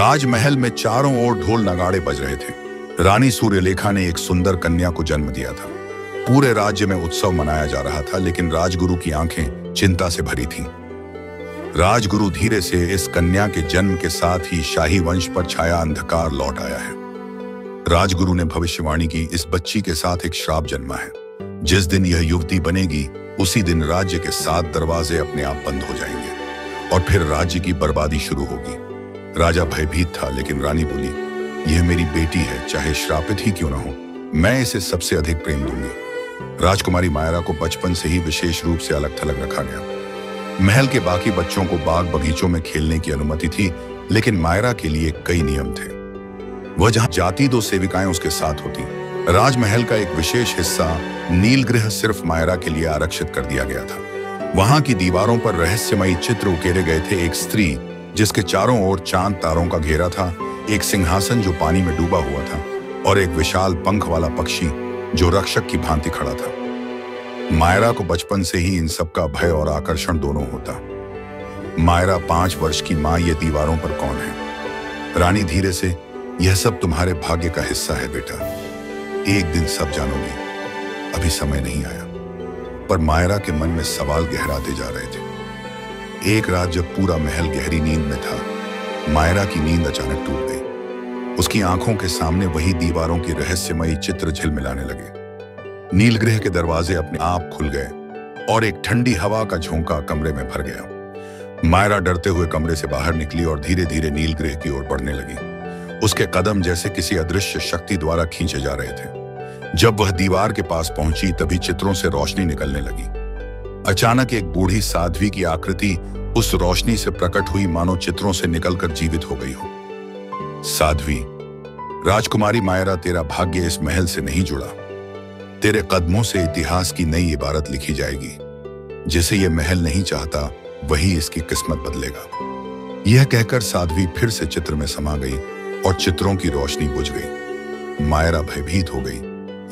राजमहल में चारों ओर ढोल नगाड़े बज रहे थे। रानी सूर्यलेखा ने एक सुंदर कन्या को जन्म दिया था। पूरे राज्य में उत्सव मनाया जा रहा था, लेकिन राजगुरु की आंखें चिंता से भरी थीं। राजगुरु धीरे से इस कन्या के जन्म के साथ ही शाही वंश पर छाया अंधकार लौट आया है। राजगुरु ने भविष्यवाणी की, इस बच्ची के साथ एक श्राप जन्मा है। जिस दिन यह युवती बनेगी, उसी दिन राज्य के 7 दरवाजे अपने आप बंद हो जाएंगे और फिर राज्य की बर्बादी शुरू होगी। राजा भयभीत था, लेकिन रानी बोली, यह मेरी बेटी है, चाहे श्रापित ही क्यों ना हो, मैं इसे सबसे अधिक प्रेम दूंगी। राजकुमारी मायरा को बचपन से ही विशेष रूप से अलग थलग रखा गया। महल के बाकी बच्चों को बाग बगीचों में खेलने की अनुमति थी, लेकिन मायरा के लिए कई नियम थे। वह जहां जाती 2 सेविकाएं उसके साथ होती। राजमहल का एक विशेष हिस्सा नीलगृह सिर्फ मायरा के लिए आरक्षित कर दिया गया था। वहां की दीवारों पर रहस्यमयी चित्र उकेरे गए थे। एक स्त्री जिसके चारों ओर चांद तारों का घेरा था, एक सिंहासन जो पानी में डूबा हुआ था और एक विशाल पंख वाला पक्षी जो रक्षक की भांति खड़ा था। मायरा को बचपन से ही इन सब का भय और आकर्षण दोनों होता। मायरा 5 वर्ष की माँ, ये दीवारों पर कौन है? रानी धीरे से, यह सब तुम्हारे भाग्य का हिस्सा है बेटा, एक दिन सब जानोगी, अभी समय नहीं आया। पर मायरा के मन में सवाल गहराते जा रहे थे। एक रात जब पूरा महल गहरी नींद में था, मायरा की नींद अचानक टूट गई। उसकी आंखों के सामने वही दीवारों की रहस्यमयी चित्र झिलमिलाने लगे। नीलगृह के दरवाजे अपने आप खुल गए और एक ठंडी हवा का झोंका कमरे में भर गया। मायरा डरते हुए कमरे से बाहर निकली और धीरे धीरे नीलगृह की ओर बढ़ने लगी। उसके कदम जैसे किसी अदृश्य शक्ति द्वारा खींचे जा रहे थे। जब वह दीवार के पास पहुंची, तभी चित्रों से रोशनी निकलने लगी। अचानक एक बूढ़ी साध्वी की आकृति उस रोशनी से प्रकट हुई, मानो चित्रों से निकलकर जीवित हो गई हो। साध्वी, राजकुमारी मायरा, तेरा भाग्य इस महल से नहीं जुड़ा। तेरे कदमों से इतिहास की नई इबारत लिखी जाएगी। जिसे यह महल नहीं चाहता, वही इसकी किस्मत बदलेगा। यह कहकर साध्वी फिर से चित्र में समा गई और चित्रों की रोशनी बुझ गई। मायरा भयभीत हो गई,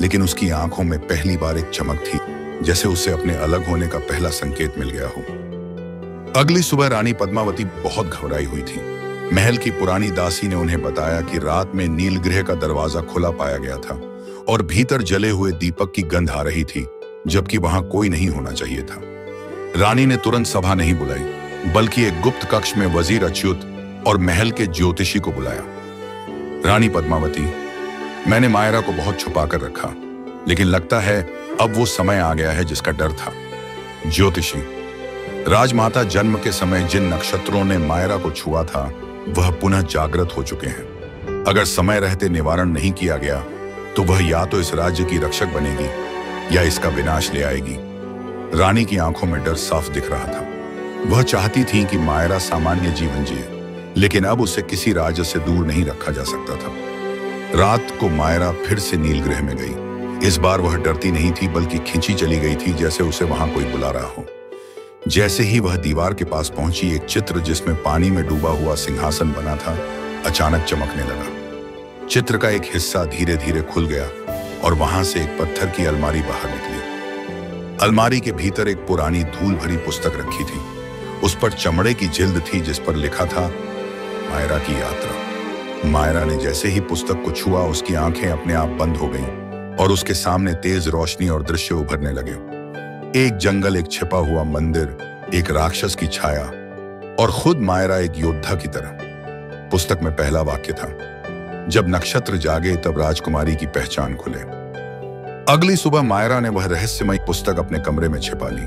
लेकिन उसकी आंखों में पहली बार एक चमक थी, जैसे उसे अपने अलग होने का पहला संकेत मिल गया हो। अगली सुबह रानी पद्मावती बहुत घबराई हुई थी। महल की पुरानी दासी ने उन्हें बताया कि रात में नीलगृह का दरवाजा खुला पाया गया था और भीतर जले हुए दीपक की गंध आ रही थी, जबकि वहां कोई नहीं होना चाहिए था। रानी ने तुरंत सभा नहीं बुलाई, बल्कि एक गुप्त कक्ष में वजीर अच्युत और महल के ज्योतिषी को बुलाया। रानी पद्मावती, मैंने मायरा को बहुत छुपा कर रखा, लेकिन लगता है अब वो समय आ गया है जिसका डर था। ज्योतिषी, राजमाता जन्म के समय जिन नक्षत्रों ने मायरा को छुआ था, वह पुनः जागृत हो चुके हैं। अगर समय रहते निवारण नहीं किया गया, तो वह या तो इस राज्य की रक्षक बनेगी या इसका विनाश ले आएगी। रानी की आंखों में डर साफ दिख रहा था। वह चाहती थी कि मायरा सामान्य जीवन जिए, लेकिन अब उसे किसी राज्य से दूर नहीं रखा जा सकता था। रात को मायरा फिर से नीलगृह में गई। इस बार वह डरती नहीं थी, बल्कि खिंची चली गई थी, जैसे उसे वहां कोई बुला रहा हो। जैसे ही वह दीवार के पास पहुंची, एक चित्र जिसमें पानी में डूबा हुआ सिंहासन बना था, अचानक चमकने लगा। चित्र का एक हिस्सा धीरे धीरे खुल गया और वहां से एक पत्थर की अलमारी बाहर निकली। अलमारी के भीतर एक पुरानी धूल भरी पुस्तक रखी थी। उस पर चमड़े की जिल्द थी, जिस पर लिखा था, मायरा की यात्रा। मायरा ने जैसे ही पुस्तक को छुआ, उसकी आंखें अपने आप बंद हो गईं और उसके सामने तेज रोशनी और दृश्य उभरने लगे। एक जंगल, एक छिपा हुआ मंदिर, एक राक्षस की छाया और खुद मायरा एक योद्धा की तरह। पुस्तक में पहला वाक्य था, जब नक्षत्र जागे तब राजकुमारी की पहचान खुले। अगली सुबह मायरा ने वह रहस्यमयी पुस्तक अपने कमरे में छिपा ली।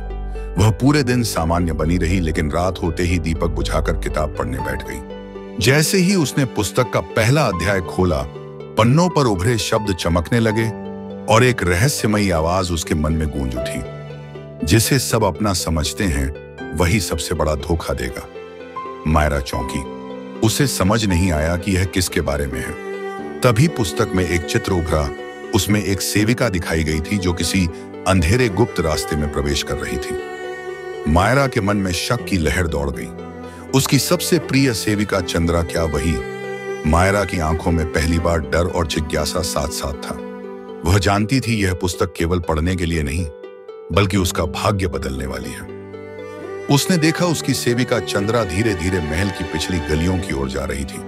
वह पूरे दिन सामान्य बनी रही, लेकिन रात होते ही दीपक बुझाकर किताब पढ़ने बैठ गई। जैसे ही उसने पुस्तक का पहला अध्याय खोला, पन्नों पर उभरे शब्द चमकने लगे और एक रहस्यमयी आवाज उसके मन में गूंज उठी, जिसे सब अपना समझते हैं, वही सबसे बड़ा धोखा देगा। मायरा चौंकी। उसे समझ नहीं आया कि यह किसके बारे में है। तभी पुस्तक में एक चित्र उभरा। उसमें एक सेविका दिखाई गई थी, जो किसी अंधेरे गुप्त रास्ते में प्रवेश कर रही थी। मायरा के मन में शक की लहर दौड़ गई। उसकी सबसे प्रिय सेविका चंद्रा, क्या वही? मायरा की आंखों में पहली बार डर और जिज्ञासा साथ साथ था। वह जानती थी यह पुस्तक केवल पढ़ने के लिए नहीं, बल्कि उसका भाग्य बदलने वाली है। उसने देखा उसकी सेविका चंद्रा धीरे धीरे महल की पिछली गलियों की ओर जा रही थी।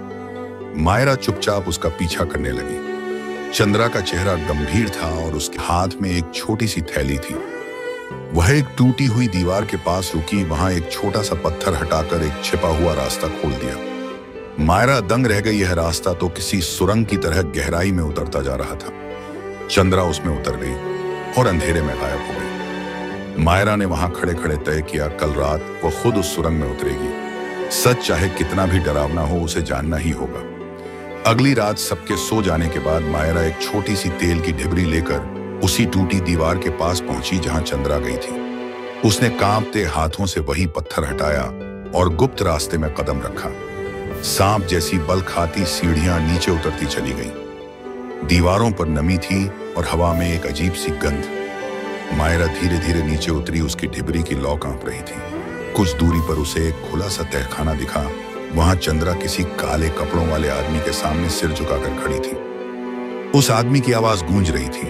मायरा चुपचाप उसका पीछा करने लगी। चंद्रा का चेहरा गंभीर था और उसके हाथ में एक छोटी सी थैली थी। वह एक टूटी हुई दीवार के पास रुकी, वहां एक छोटा सा पत्थर हटाकर एक छिपा हुआ रास्ता खोल दिया। मायरा दंग रह गई। यह रास्ता तो किसी सुरंग की तरह गहराई में उतरता जा रहा था। चंद्रा उसमें उतर गई और अंधेरे में गायब हो गई। मायरा ने वहां खड़े खड़े तय किया, कल रात वो खुद उस सुरंग में उतरेगी। सच चाहे कितना भी डरावना हो, उसे जानना ही होगा। अगली रात सबके सो जाने के बाद मायरा एक छोटी सी तेल की ढिबरी लेकर उसी टूटी दीवार के पास पहुंची जहां चंद्रा गई थी। उसने कांपते हाथों से वही पत्थर हटाया और गुप्त रास्ते में कदम रखा। सांप जैसी बल खाती सीढ़ियां नीचे उतरती चली गईं। दीवारों पर नमी थी और हवा में एक अजीब सी गंध। मायरा धीरे धीरे नीचे उतरी। उसकी ढिबरी की लौ कांप रही थी। कुछ दूरी पर उसे एक खुला सा तहखाना दिखा। वहां चंद्रा किसी काले कपड़ों वाले आदमी के सामने सिर झुकाकर खड़ी थी। उस आदमी की आवाज गूंज रही थी,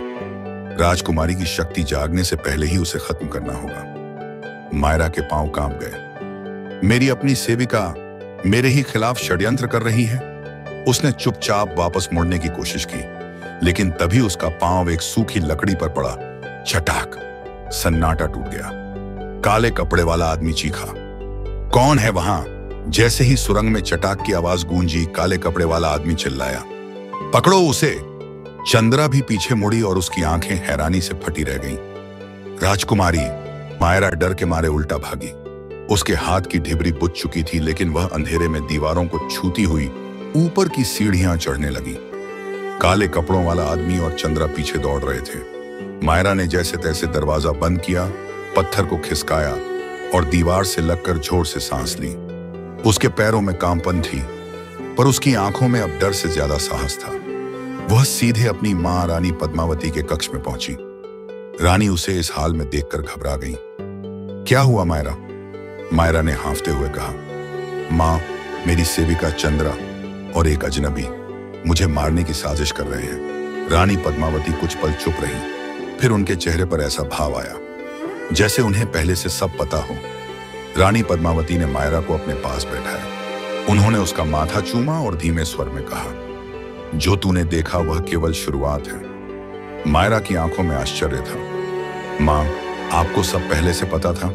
राजकुमारी की शक्ति जागने से पहले ही उसे खत्म करना होगा। मायरा के पांव कांप गए। मेरी अपनी सेविका मेरे ही खिलाफ षड्यंत्र कर रही है। उसने चुपचाप वापस मुड़ने की कोशिश की, लेकिन तभी उसका पांव एक सूखी लकड़ी पर पड़ा। छटाक, सन्नाटा टूट गया। काले कपड़े वाला आदमी चीखा, कौन है वहां? जैसे ही सुरंग में चटाक की आवाज गूंजी, काले कपड़े वाला आदमी चिल्लाया, पकड़ो उसे। चंद्रा भी पीछे मुड़ी और उसकी आंखें हैरानी से फटी रह गईं। राजकुमारी! मायरा डर के मारे उल्टा भागी। उसके हाथ की ढिबरी बुझ चुकी थी, लेकिन वह अंधेरे में दीवारों को छूती हुई ऊपर की सीढ़ियां चढ़ने लगी। काले कपड़ों वाला आदमी और चंद्रा पीछे दौड़ रहे थे। मायरा ने जैसे तैसे दरवाजा बंद किया, पत्थर को खिसकाया और दीवार से लगकर जोर से सांस ली। उसके पैरों में कांपन थी, पर उसकी आंखों में अब डर से ज्यादा साहस था। वह सीधे अपनी मां रानी पद्मावती के कक्ष में पहुंची। रानी उसे इस हाल में देखकर घबरा गई। क्या हुआ मायरा? मायरा ने हांफते हुए कहा, मां, मेरी सेविका चंद्रा और एक अजनबी मुझे मारने की साजिश कर रहे हैं। रानी पद्मावती कुछ पल चुप रही, फिर उनके चेहरे पर ऐसा भाव आया जैसे उन्हें पहले से सब पता हो। रानी पद्मावती ने मायरा को अपने पास बैठाया। उन्होंने उसका माथा चूमा और धीमे स्वर में कहा, जो तूने देखा वह केवल शुरुआत है। मायरा की आंखों में आश्चर्य था। मां, आपको सब पहले से पता था?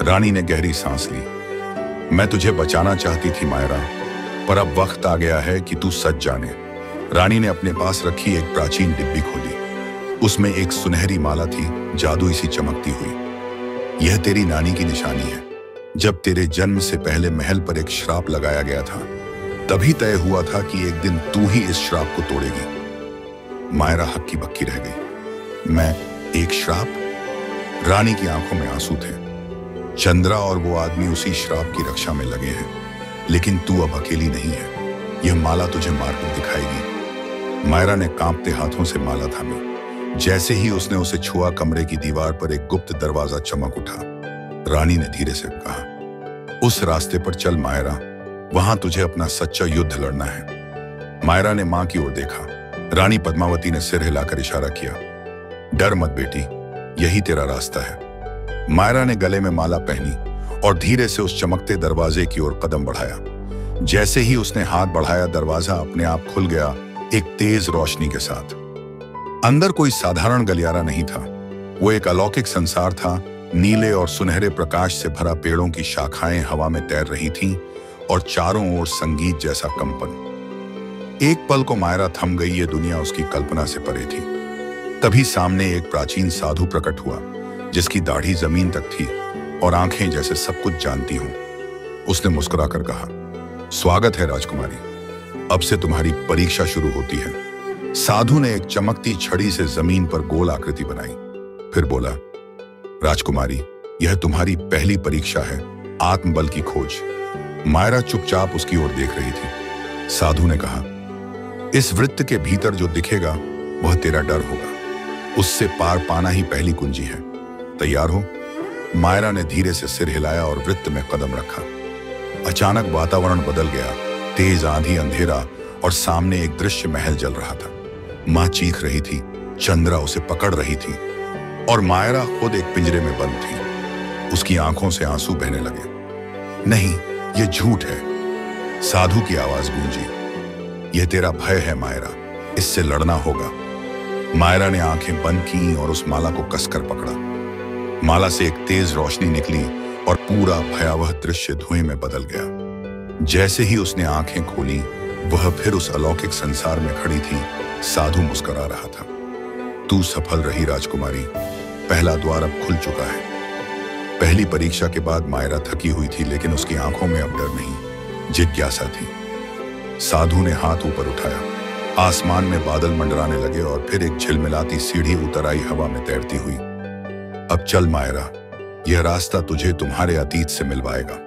रानी ने गहरी सांस ली। मैं तुझे बचाना चाहती थी मायरा, पर अब वक्त आ गया है कि तू सच जाने। रानी ने अपने पास रखी एक प्राचीन डिब्बी खोली। उसमें एक सुनहरी माला थी, जादुई सी चमकती हुई। यह तेरी नानी की निशानी है। जब तेरे जन्म से पहले महल पर एक श्राप लगाया गया था, तभी तय हुआ था कि एक दिन तू ही इस श्राप को तोड़ेगी। मायरा हक्की बक्की रह गई। मैं? एक श्राप? रानी की आंखों में आंसू थे। चंद्रा और वो आदमी उसी श्राप की रक्षा में लगे हैं, लेकिन तू अब अकेली नहीं है। यह माला तुझे मारकर दिखाएगी। मायरा ने कांपते हाथों से माला थामी। जैसे ही उसने उसे छुआ, कमरे की दीवार पर एक गुप्त दरवाजा चमक उठा। रानी ने धीरे से कहा, उस रास्ते पर चल मायरा, वहां तुझे अपना सच्चा युद्ध लड़ना है। मायरा ने मां की ओर देखा। रानी पद्मावती ने सिर हिलाकर इशारा किया, डर मत बेटी, यही तेरा रास्ता है। मायरा ने गले में माला पहनी और धीरे से उस चमकते दरवाजे की ओर कदम बढ़ाया। जैसे ही उसने हाथ बढ़ाया, दरवाजा अपने आप खुल गया, एक तेज रोशनी के साथ। अंदर कोई साधारण गलियारा नहीं था, वो एक अलौकिक संसार था। नीले और सुनहरे प्रकाश से भरा, पेड़ों की शाखाएं हवा में तैर रही थीं और चारों ओर संगीत जैसा कंपन। एक पल को मायरा थम गई। ये दुनिया उसकी कल्पना से परे थी। तभी सामने एक प्राचीन साधु प्रकट हुआ, जिसकी दाढ़ी जमीन तक थी और आंखें जैसे सब कुछ जानती हों। उसने मुस्कुराकर कहा, स्वागत है राजकुमारी, अब से तुम्हारी परीक्षा शुरू होती है। साधु ने एक चमकती छड़ी से जमीन पर गोल आकृति बनाई, फिर बोला, राजकुमारी, यह तुम्हारी पहली परीक्षा है, आत्मबल की खोज। मायरा चुपचाप उसकी ओर देख रही थी। साधु ने कहा, इस वृत्त के भीतर जो दिखेगा वह तेरा डर होगा, उससे पार पाना ही पहली कुंजी है। तैयार हो? मायरा ने धीरे से सिर हिलाया और वृत्त में कदम रखा। अचानक वातावरण बदल गया। तेज आंधी, अंधेरा और सामने एक दृश्य महल जल रहा था। मां चीख रही थी, चंद्रा उसे पकड़ रही थी और मायरा खुद एक पिंजरे में बंद थी। उसकी आंखों से आंसू बहने लगे। नहीं, यह झूठ है, साधु की आवाज गूंजी। यह तेरा भय है मायरा, इससे लड़ना होगा। मायरा ने आंखें बंद की और उस माला को कसकर पकड़ा। माला से एक तेज रोशनी निकली और पूरा भयावह दृश्य धुएं में बदल गया। जैसे ही उसने आंखें खोली, वह फिर उस अलौकिक संसार में खड़ी थी। साधु मुस्कुरा रहा था। तू सफल रही राजकुमारी, पहला द्वार अब खुल चुका है। पहली परीक्षा के बाद मायरा थकी हुई थी, लेकिन उसकी आंखों में अब डर नहीं, जिज्ञासा थी। साधु ने हाथ ऊपर उठाया। आसमान में बादल मंडराने लगे और फिर एक झिलमिलाती सीढ़ी उतर आई, हवा में तैरती हुई। अब चल मायरा, यह रास्ता तुझे तुम्हारे अतीत से मिलवाएगा।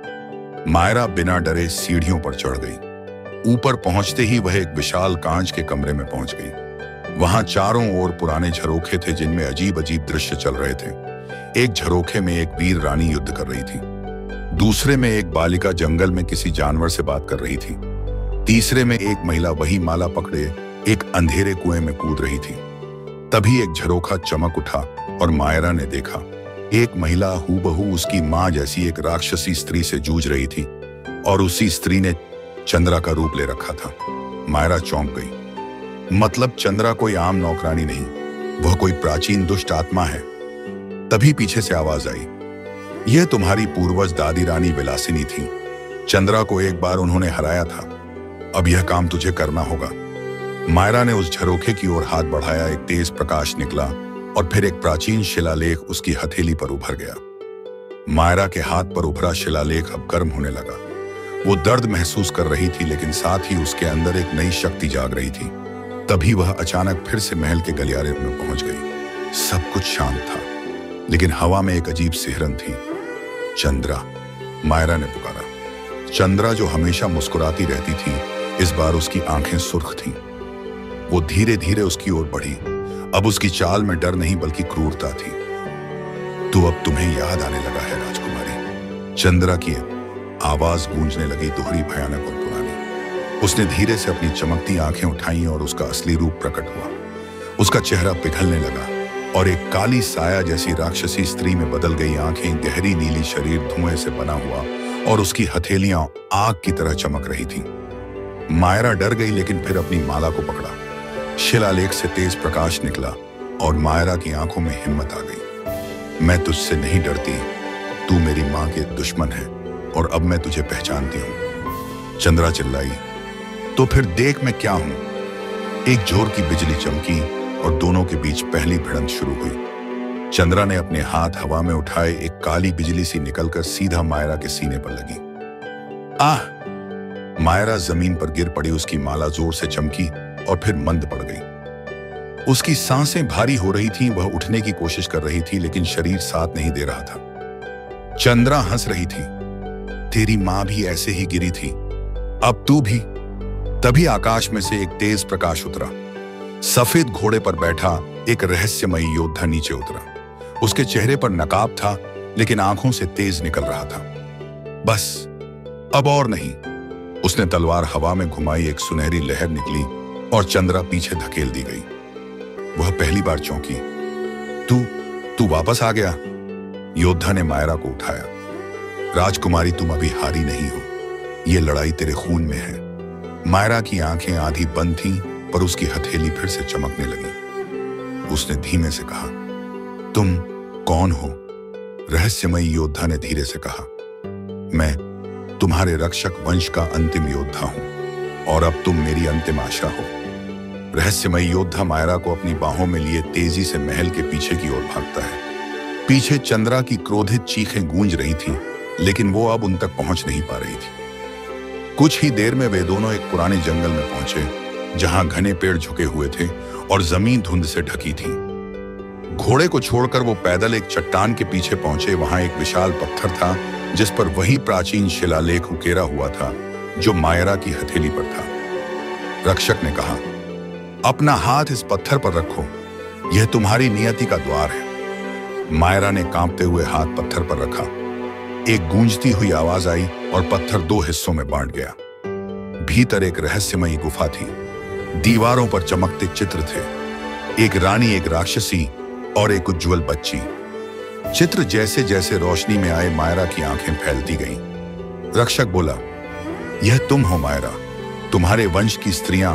मायरा बिना डरे सीढ़ियों पर चढ़ गई। ऊपर पहुंचते ही वह एक विशाल कांच के कमरे में पहुंच गई। वहां चारों ओर पुराने झरोखे थे, जिनमें अजीब अजीब दृश्य चल रहे थे। एक झरोखे में एक वीर रानी युद्ध कर रही थी। दूसरे में एक बालिका जंगल में किसी जानवर से बात कर रही थी। तीसरे में एक महिला वही माला पकड़े एक अंधेरे कुएं में कूद रही थी। तभी एक झरोखा चमक उठा और मायरा ने देखा एक महिला हूबहू उसकी मां जैसी एक राक्षसी स्त्री से जूझ रही थी, और उसी स्त्री ने चंद्रा का रूप ले रखा था। मायरा चौंक गई। मतलब चंद्रा कोई आम नौकरानी नहीं, वह कोई प्राचीन दुष्ट आत्मा है। तभी पीछे से आवाज आई, यह तुम्हारी पूर्वज दादी रानी विलासिनी थी। चंद्रा को एक बार उन्होंने हराया था, अब यह काम तुझे करना होगा। मायरा ने उस झरोखे की ओर हाथ बढ़ाया। एक तेज प्रकाश निकला और फिर एक प्राचीन शिलालेख उसकी हथेली पर उभर गया। मायरा के हाथ पर उभरा शिलालेख अब गर्म होने लगा। वो दर्द महसूस कर रही थी, लेकिन साथ ही उसके अंदर एक नई शक्ति जाग रही थी। तभी वह अचानक फिर से महल के गलियारे में पहुंच गई। सब कुछ शांत था, लेकिन हवा में एक अजीब सिहरन थी। चंद्रा, मायरा ने पुकारा। चंद्रा जो हमेशा मुस्कुराती रहती थी, इस बार उसकी आंखें सुर्ख थीं। वो धीरे धीरे उसकी ओर बढ़ी। अब उसकी चाल में डर नहीं बल्कि क्रूरता थी। तो अब तुम्हें याद आने लगा है राजकुमारी। चंद्रा की आवाज गूंजने लगी, दोहरी, भयानक और पुरानी। उसने धीरे से अपनी चमकती आंखें उठाई और उसका असली रूप प्रकट हुआ। उसका चेहरा पिघलने लगा और एक काली साया जैसी राक्षसी स्त्री में बदल गई। आंखें गहरी नीली, शरीर धुएं से बना हुआ और उसकी हथेलियां आग की तरह चमक रही थीं। मायरा डर गई, लेकिन फिर अपनी माला को पकड़ा। शिलालेख से तेज प्रकाश निकला और मायरा की आंखों में हिम्मत आ गई। मैं तुझसे नहीं डरती, तू मेरी मां के दुश्मन है और अब मैं तुझे पहचानती हूं। चंद्रा चिल्लाई, तो फिर देख मैं क्या हूं। एक जोर की बिजली चमकी और दोनों के बीच पहली भिड़ंत शुरू हुई। चंद्रा ने अपने हाथ हवा में उठाए, एक काली बिजली सी निकलकर सीधा मायरा के सीने पर लगी। आह! मायरा जमीन पर गिर पड़ी। उसकी माला जोर से चमकी और फिर मंद पड़ गई। उसकी सांसें भारी हो रही थीं। वह उठने की कोशिश कर रही थी, लेकिन शरीर साथ नहीं दे रहा था। चंद्रा हंस रही थी। तेरी मां भी ऐसे ही गिरी थी, अब तू भी। तभी आकाश में से एक तेज प्रकाश उतरा। सफेद घोड़े पर बैठा एक रहस्यमयी योद्धा नीचे उतरा। उसके चेहरे पर नकाब था, लेकिन आंखों से तेज निकल रहा था। बस, अब और नहीं। उसने तलवार हवा में घुमाई, एक सुनहरी लहर निकली और चंद्रा पीछे धकेल दी गई। वह पहली बार चौंकी। तू वापस आ गया। योद्धा ने मायरा को उठाया। राजकुमारी, तुम अभी हारी नहीं हो, यह लड़ाई तेरे खून में है। मायरा की आंखें आधी बंद थीं, पर उसकी हथेली फिर से चमकने लगी। उसने धीमे से कहा, तुम कौन हो? रहस्यमयी योद्धा ने धीरे से कहा, मैं तुम्हारे रक्षक वंश का अंतिम योद्धा हूं और अब तुम मेरी अंतिम आशा हो। रहस्यमयी योद्धा मायरा को अपनी बाहों में लिए तेजी से महल के पीछे की ओर भागता है। पीछे चंद्रा की क्रोधित चीखें गूंज रही थीं, लेकिन वो अब उन तक पहुंच नहीं पा रही थी। कुछ ही देर में वे दोनों एक पुराने जंगल में पहुंचे, जहां घने पेड़ झुके हुए थे और जमीन धुंध से ढकी थी। घोड़े को छोड़कर वो पैदल एक चट्टान के पीछे पहुंचे। वहां एक विशाल पत्थर था, जिस पर वही प्राचीन शिलालेख उकेरा हुआ था जो मायरा की हथेली पर था। रक्षक ने कहा, अपना हाथ इस पत्थर पर रखो, यह तुम्हारी नियति का द्वार है। मायरा ने कांपते हुए हाथ पत्थर पर रखा। एक गूंजती हुई आवाज आई और पत्थर दो हिस्सों में बांट गया। भीतर एक रहस्यमयी गुफा थी। दीवारों पर चमकते चित्र थे, एक रानी, एक राक्षसी और एक उज्जवल बच्ची। चित्र जैसे जैसे रोशनी में आए, मायरा की आंखें फैलती गईं। रक्षक बोला, यह तुम हो मायरा, तुम्हारे वंश की स्त्रियां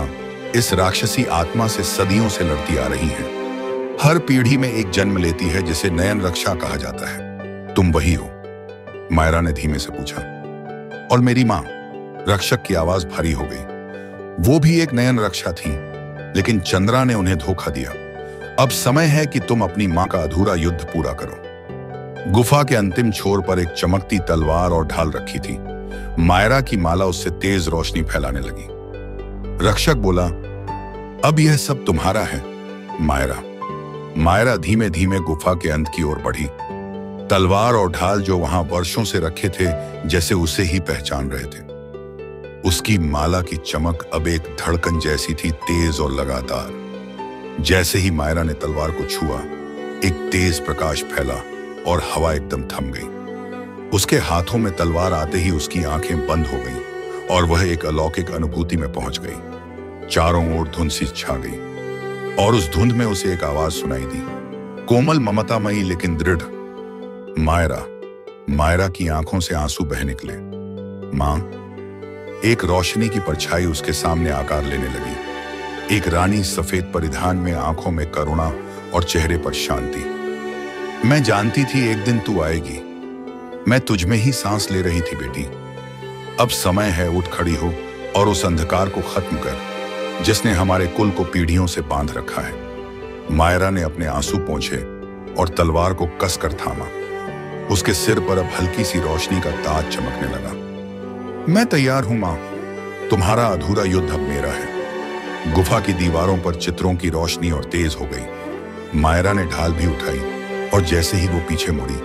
इस राक्षसी आत्मा से सदियों से लड़ती आ रही हैं। हर पीढ़ी में एक जन्म लेती है जिसे नयन रक्षा कहा जाता है। तुम वही हो? मायरा ने धीमे से पूछा। और मेरी मां? रक्षक की आवाज भारी हो गई। वो भी एक नयन रक्षा थी, लेकिन चंद्रा ने उन्हें धोखा दिया। अब समय है कि तुम अपनी मां का अधूरा युद्ध पूरा करो। गुफा के अंतिम छोर पर एक चमकती तलवार और ढाल रखी थी। मायरा की माला उससे तेज रोशनी फैलाने लगी। रक्षक बोला, अब यह सब तुम्हारा है मायरा। मायरा धीमे धीमे गुफा के अंत की ओर बढ़ी। तलवार और ढाल जो वहां वर्षों से रखे थे जैसे उसे ही पहचान रहे थे। उसकी माला की चमक अब एक धड़कन जैसी थी, तेज और लगातार। जैसे ही मायरा ने तलवार को छुआ, एक तेज प्रकाश फैला और हवा एकदम थम गई। उसके हाथों में तलवार आते ही उसकी आंखें बंद हो गईं और वह एक अलौकिक अनुभूति में पहुंच गई। चारों ओर धुंध सी छा गई और उस धुंध में उसे एक आवाज सुनाई दी, कोमल, ममतामयी लेकिन दृढ़। मायरा। मायरा की आंखों से आंसू बह निकले। मां। एक रोशनी की परछाई उसके सामने आकार लेने लगी। एक रानी सफेद परिधान में, आंखों में करुणा और चेहरे पर शांति। मैं जानती थी एक दिन तू आएगी। मैं तुझ में ही सांस ले रही थी बेटी। अब समय है, उठ खड़ी हो और उस अंधकार को खत्म कर जिसने हमारे कुल को पीढ़ियों से बांध रखा है। मायरा ने अपने आंसू पोंछे और तलवार को कसकर थामा। उसके सिर पर अब हल्की सी रोशनी का ताज चमकने लगा। मैं तैयार हूं मां। तुम्हारा अधूरा युद्ध अब मेरा है। गुफा की दीवारों पर चित्रों की रोशनी और तेज हो गई। मायरा ने ढाल भी उठाई और जैसे ही वो पीछे मुड़ी,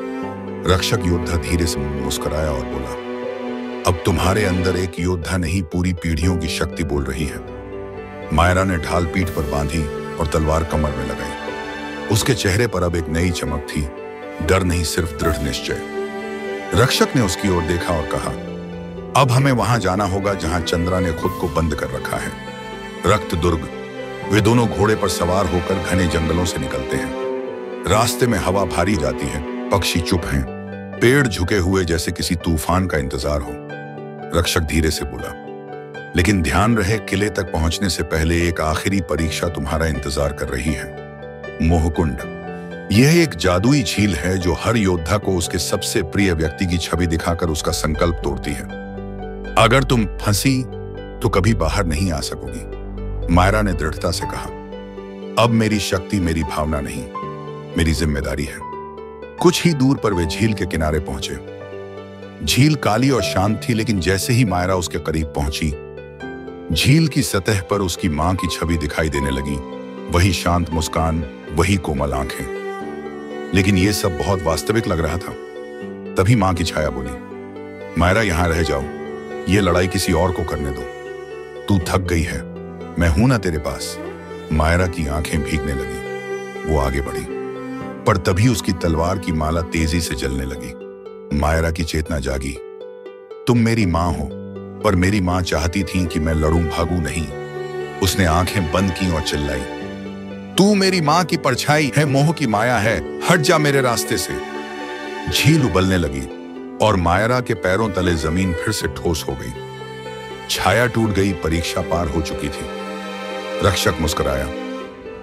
रक्षक योद्धा धीरे से मुस्कुराया और बोला, अब तुम्हारे अंदर एक योद्धा नहीं, पूरी पीढ़ियों की शक्ति बोल रही है। मायरा ने ढाल पीठ पर बांधी और तलवार कमर में लगाई। उसके चेहरे पर अब एक नई चमक थी, डर नहीं, सिर्फ दृढ़ निश्चय। रक्षक ने उसकी ओर देखा और कहा, अब हमें वहां जाना होगा जहां चंद्रा ने खुद को बंद कर रखा है, रक्त दुर्ग। वे दोनों घोड़े पर सवार होकर घने जंगलों से निकलते हैं। रास्ते में हवा भारी जाती है, पक्षी चुप हैं, पेड़ झुके हुए जैसे किसी तूफान का इंतजार हो। रक्षक धीरे से बोला, लेकिन ध्यान रहे, किले तक पहुंचने से पहले एक आखिरी परीक्षा तुम्हारा इंतजार कर रही है। मोहकुंड। यह एक जादुई झील है जो हर योद्धा को उसके सबसे प्रिय व्यक्ति की छवि दिखाकर उसका संकल्प तोड़ती है। अगर तुम फंसी तो कभी बाहर नहीं आ सकोगी। मायरा ने दृढ़ता से कहा, अब मेरी शक्ति मेरी भावना नहीं, मेरी जिम्मेदारी है। कुछ ही दूर पर वे झील के किनारे पहुंचे। झील काली और शांत थी, लेकिन जैसे ही मायरा उसके करीब पहुंची, झील की सतह पर उसकी मां की छवि दिखाई देने लगी। वही शांत मुस्कान, वही कोमल आंखें। लेकिन यह सब बहुत वास्तविक लग रहा था। तभी मां की छाया बोली, मायरा यहां रह जाओ, ये लड़ाई किसी और को करने दो। तू थक गई है, मैं हूं ना तेरे पास। मायरा की आंखें भीगने लगी। वो आगे बढ़ी, पर तभी उसकी तलवार की माला तेजी से जलने लगी। मायरा की चेतना जागी। तुम मेरी मां हो, पर मेरी मां चाहती थी कि मैं लड़ूं, भागूं नहीं। उसने आंखें बंद की और चिल्लाई, तू मेरी मां की परछाई है, मोह की माया है, हट जा मेरे रास्ते से। झील उबलने लगी और मायरा के पैरों तले जमीन फिर से ठोस हो गई। छाया टूट गई, परीक्षा पार हो चुकी थी। रक्षक मुस्कुराया,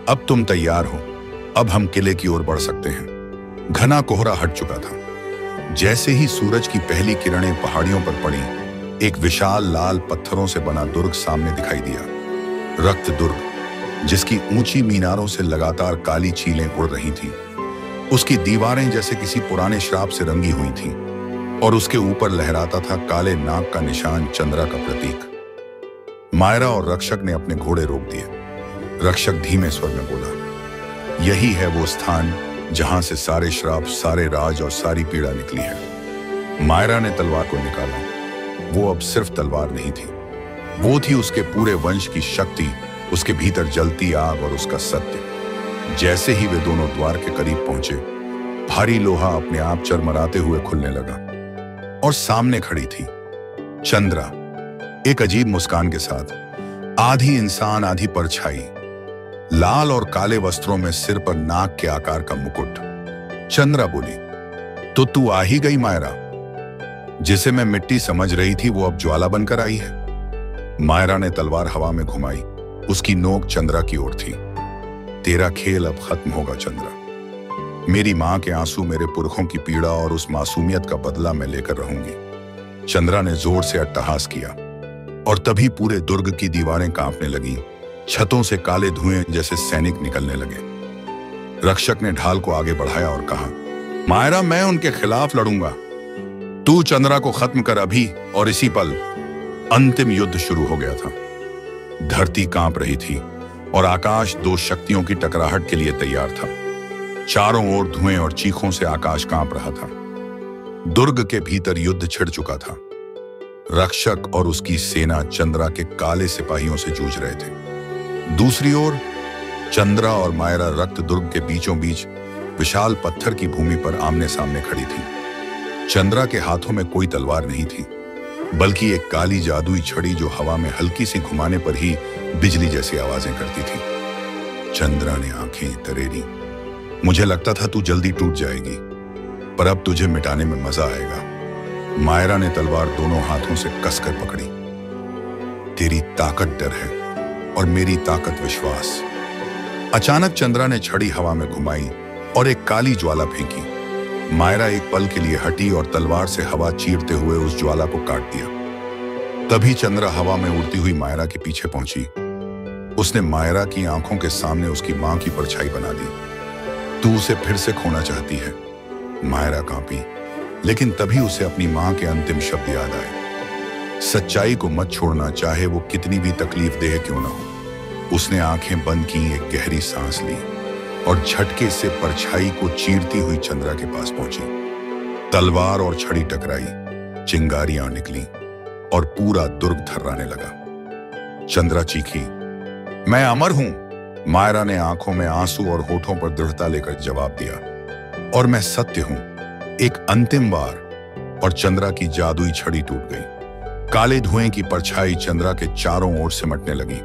अब तुम तैयार हो, अब हम किले की ओर बढ़ सकते हैं। घना कोहरा हट चुका था। जैसे ही सूरज की पहली किरणें पहाड़ियों पर पड़ी, एक विशाल लाल पत्थरों से बना दुर्ग सामने दिखाई दिया। रक्त दुर्ग, जिसकी ऊंची मीनारों से लगातार काली चीलें उड़ रही थीं। उसकी दीवारें जैसे किसी पुराने श्राप से रंगी हुई थीं और उसके ऊपर लहराता था काले नाग का निशान, चंद्रा का प्रतीक। मायरा और रक्षक ने अपने घोड़े रोक दिए। रक्षक धीमे स्वर में बोला, यही है वो स्थान जहां से सारे श्राप, सारे राज और सारी पीड़ा निकली है। मायरा ने तलवार को निकाला। वो अब सिर्फ तलवार नहीं थी, वो थी उसके पूरे वंश की शक्ति, उसके भीतर जलती आग और उसका सत्य। जैसे ही वे दोनों द्वार के करीब पहुंचे, भारी लोहा अपने आप चरमराते हुए खुलने लगा और सामने खड़ी थी चंद्रा, एक अजीब मुस्कान के साथ, आधी इंसान आधी परछाई, लाल और काले वस्त्रों में, सिर पर नाग के आकार का मुकुट। चंद्रा बोली, तो तू आ ही गई मायरा। जिसे मैं मिट्टी समझ रही थी वो अब ज्वाला बनकर आई है। मायरा ने तलवार हवा में घुमाई। उसकी नोक चंद्रा की ओर थी। तेरा खेल अब खत्म होगा चंद्रा। मेरी मां के आंसू, मेरे पुरखों की पीड़ा और उस मासूमियत का बदला मैं लेकर रहूंगी। चंद्रा ने जोर से अट्टहास किया और तभी पूरे दुर्ग की दीवारें कांपने लगीं। छतों से काले धुएं जैसे सैनिक निकलने लगे। रक्षक ने ढाल को आगे बढ़ाया और कहा, मायरा, मैं उनके खिलाफ लड़ूंगा। तू चंद्रा को खत्म कर अभी। और इसी पल अंतिम युद्ध शुरू हो गया था। धरती कांप रही थी और आकाश दो शक्तियों की टकराहट के लिए तैयार था। चारों ओर धुएं और चीखों से आकाश कांप रहा था। दुर्ग के भीतर युद्ध छिड़ चुका था। रक्षक और उसकी सेना चंद्रा के काले सिपाहियों से जूझ रहे थे। दूसरी ओर चंद्रा और मायरा रक्त दुर्ग के बीचों बीच विशाल पत्थर की भूमि पर आमने सामने खड़ी थी। चंद्रा के हाथों में कोई तलवार नहीं थी, बल्कि एक काली जादुई छड़ी जो हवा में हल्की सी घुमाने पर ही बिजली जैसी आवाजें करती थी। चंद्रा ने आंखें तरेरी। मुझे लगता था तू जल्दी टूट जाएगी, पर अब तुझे मिटाने में मजा आएगा। मायरा ने तलवार दोनों हाथों से कसकर पकड़ी। तेरी ताकत डर है और मेरी ताकत विश्वास। अचानक चंद्रा ने छड़ी हवा में घुमाई और एक काली ज्वाला फेंकी। मायरा एक पल के लिए हटी और तलवार से हवा चीरते हुए उस ज्वाला को काट दिया। तभी चंद्रा हवा में उड़ती हुई मायरा के पीछे पहुंची। उसने मायरा की आंखों के सामने उसकी मां की परछाई बना दी। तू उसे फिर से खोना चाहती है? मायरा कांपी, लेकिन तभी उसे अपनी मां के अंतिम शब्द याद आए। सच्चाई को मत छोड़ना, चाहे वो कितनी भी तकलीफ देह क्यों ना हो। उसने आंखें बंद की, एक गहरी सांस ली और झटके से परछाई को चीरती हुई चंद्रा के पास पहुंची। तलवार और छड़ी टकराई, चिंगारियां निकली और पूरा दुर्ग थर्राने लगा। चंद्रा चीखी, मैं अमर हूं। मायरा ने आंखों में आंसू और होठों पर दृढ़ता लेकर जवाब दिया, और मैं सत्य हूं। एक अंतिम बार और चंद्रा की जादुई छड़ी टूट गई। काले धुएं की परछाई चंद्रा के चारों ओर सिमटने लगी।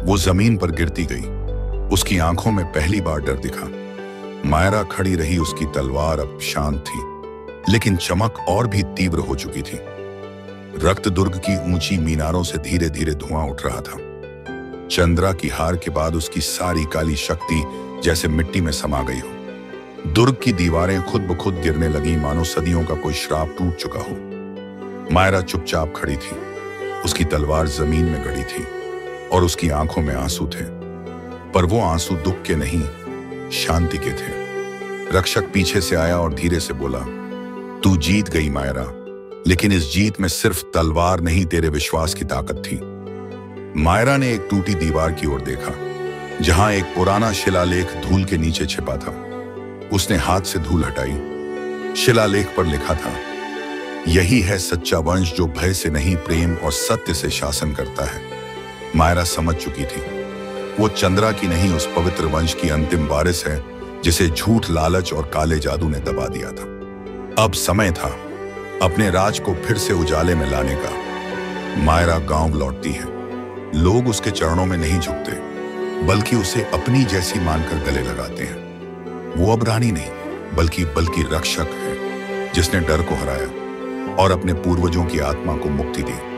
वो जमीन पर गिरती गई। उसकी आंखों में पहली बार डर दिखा। मायरा खड़ी रही, उसकी तलवार अब शांत थी, लेकिन चमक और भी तीव्र हो चुकी थी। रक्त दुर्ग की ऊंची मीनारों से धीरे धीरे धुआं उठ रहा था। चंद्रा की हार के बाद उसकी सारी काली शक्ति जैसे मिट्टी में समा गई हो। दुर्ग की दीवारें खुद ब खुद गिरने लगी, मानो सदियों का कोई श्राप टूट चुका हो। मायरा चुपचाप खड़ी थी। उसकी तलवार जमीन में गड़ी थी और उसकी आंखों में आंसू थे, पर वो आंसू दुख के नहीं, शांति के थे। रक्षक पीछे से आया और धीरे से बोला, तू जीत गई मायरा, लेकिन इस जीत में सिर्फ तलवार नहीं, तेरे विश्वास की ताकत थी। मायरा ने एक टूटी दीवार की ओर देखा, जहां एक पुराना शिलालेख धूल के नीचे छिपा था। उसने हाथ से धूल हटाई। शिलालेख पर लिखा था, यही है सच्चा वंश जो भय से नहीं, प्रेम और सत्य से शासन करता है। मायरा समझ चुकी थी, वो चंद्रा की नहीं, उस पवित्र वंश की अंतिम वारिस है, जिसे झूठ, लालच और काले जादू ने दबा दिया था। अब समय था अपने राज को फिर से उजाले में लाने का। मायरा गांव लौटती है। लोग उसके चरणों में नहीं झुकते, बल्कि उसे अपनी जैसी मानकर गले लगाते हैं। वो अब रानी नहीं, बल्कि रक्षक है, जिसने डर को हराया और अपने पूर्वजों की आत्मा को मुक्ति दी।